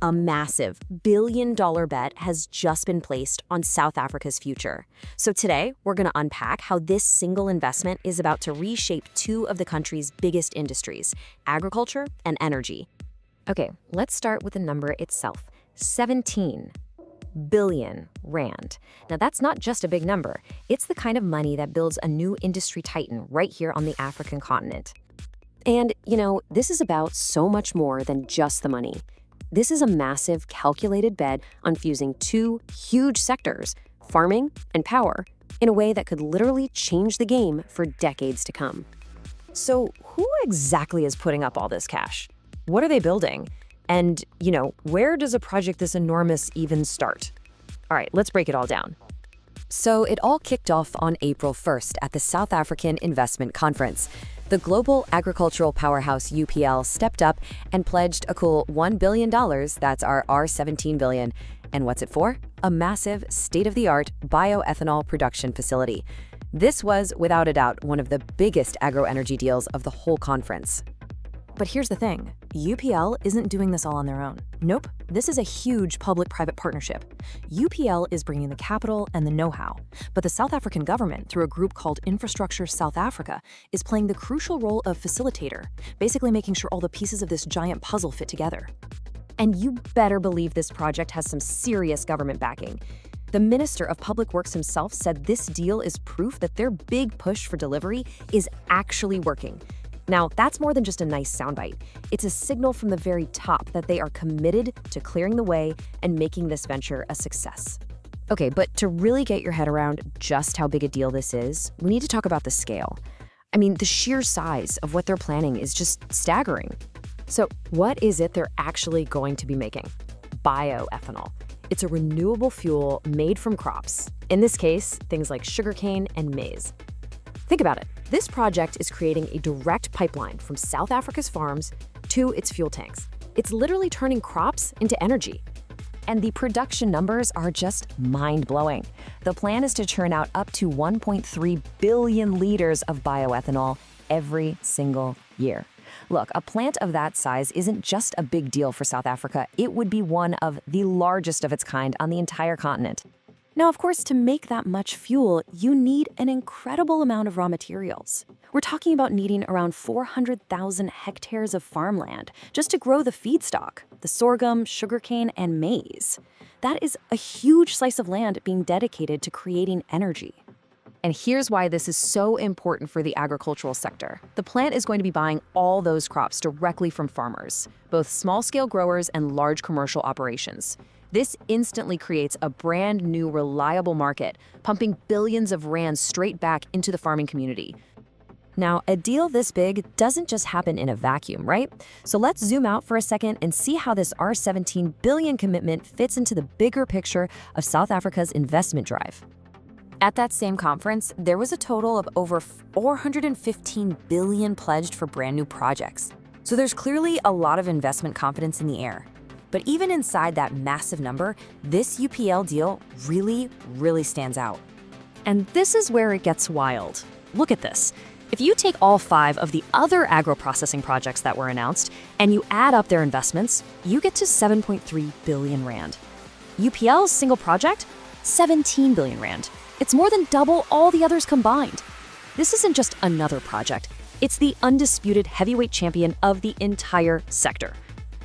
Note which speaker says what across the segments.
Speaker 1: A massive billion-dollar bet has just been placed on South Africa's future. So today, we're going to unpack how this single investment is about to reshape two of the country's biggest industries, agriculture and energy. Okay, let's start with the number itself, 17 billion rand. Now, that's not just a big number. It's the kind of money that builds a new industry titan right here on the African continent. And, this is about so much more than just the money. This is a massive, calculated bet on fusing two huge sectors, farming and power, in a way that could literally change the game for decades to come. So who exactly is putting up all this cash? What are they building? And, where does a project this enormous even start? All right, let's break it all down. So it all kicked off on April 1st at the South African Investment Conference. The global agricultural powerhouse UPL stepped up and pledged a cool $1 billion, that's our R17 billion. And what's it for? A massive, state-of-the-art bioethanol production facility. This was, without a doubt, one of the biggest agro-energy deals of the whole conference. But here's the thing, UPL isn't doing this all on their own. Nope, this is a huge public-private partnership. UPL is bringing the capital and the know-how, but the South African government, through a group called Infrastructure South Africa, is playing the crucial role of facilitator, basically making sure all the pieces of this giant puzzle fit together. And you better believe this project has some serious government backing. The Minister of Public Works himself said this deal is proof that their big push for delivery is actually working. Now, that's more than just a nice soundbite. It's a signal from the very top that they are committed to clearing the way and making this venture a success. Okay, but to really get your head around just how big a deal this is, we need to talk about the scale. I mean, the sheer size of what they're planning is just staggering. So, what is it they're actually going to be making? Bioethanol. It's a renewable fuel made from crops. In this case, things like sugarcane and maize. Think about it. This project is creating a direct pipeline from South Africa's farms to its fuel tanks. It's literally turning crops into energy. And the production numbers are just mind-blowing. The plan is to churn out up to 1.3 billion liters of bioethanol every single year. Look, a plant of that size isn't just a big deal for South Africa. It would be one of the largest of its kind on the entire continent. Now, of course, to make that much fuel, you need an incredible amount of raw materials. We're talking about needing around 400,000 hectares of farmland just to grow the feedstock, the sorghum, sugarcane, and maize. That is a huge slice of land being dedicated to creating energy. And here's why this is so important for the agricultural sector. The plant is going to be buying all those crops directly from farmers, both small-scale growers and large commercial operations. This instantly creates a brand new, reliable market, pumping billions of rands straight back into the farming community. Now, a deal this big doesn't just happen in a vacuum, right? So let's zoom out for a second and see how this R17 billion commitment fits into the bigger picture of South Africa's investment drive. At that same conference, there was a total of over 415 billion pledged for brand new projects. So there's clearly a lot of investment confidence in the air. But even inside that massive number, this UPL deal really stands out. And this is where it gets wild. Look at this. If you take all 5 of the other agro-processing projects that were announced and you add up their investments, you get to 7.3 billion rand. UPL's single project? 17 billion rand. It's more than double all the others combined. This isn't just another project. It's the undisputed heavyweight champion of the entire sector.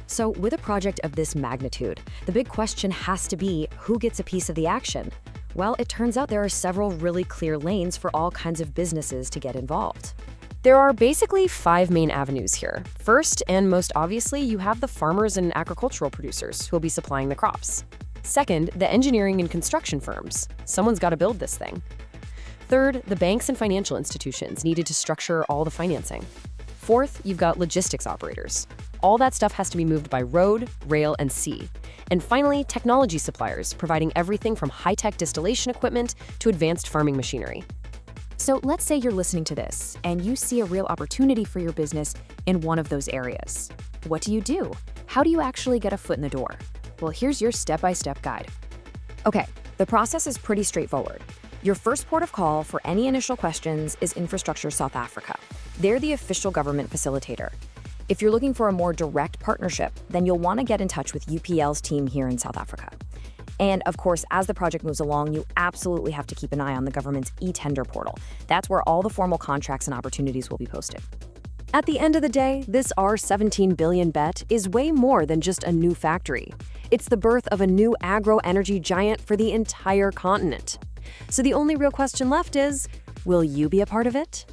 Speaker 1: So with a project of this magnitude, the big question has to be, who gets a piece of the action? Well, it turns out there are several really clear lanes for all kinds of businesses to get involved. There are basically 5 main avenues here. First, and most obviously, you have the farmers and agricultural producers who will be supplying the crops. Second, the engineering and construction firms. Someone's got to build this thing. Third, the banks and financial institutions needed to structure all the financing. Fourth, you've got logistics operators. All that stuff has to be moved by road, rail, and sea. And finally, technology suppliers, providing everything from high-tech distillation equipment to advanced farming machinery. So let's say you're listening to this, and you see a real opportunity for your business in one of those areas. What do? How do you actually get a foot in the door? Well, here's your step-by-step guide. Okay, the process is pretty straightforward. Your first port of call for any initial questions is Infrastructure South Africa. They're the official government facilitator. If you're looking for a more direct partnership, then you'll want to get in touch with UPL's team here in South Africa. And of course, as the project moves along, you absolutely have to keep an eye on the government's e-tender portal. That's where all the formal contracts and opportunities will be posted. At the end of the day, this R17 billion bet is way more than just a new factory. It's the birth of a new agro-energy giant for the entire continent. So the only real question left is, will you be a part of it?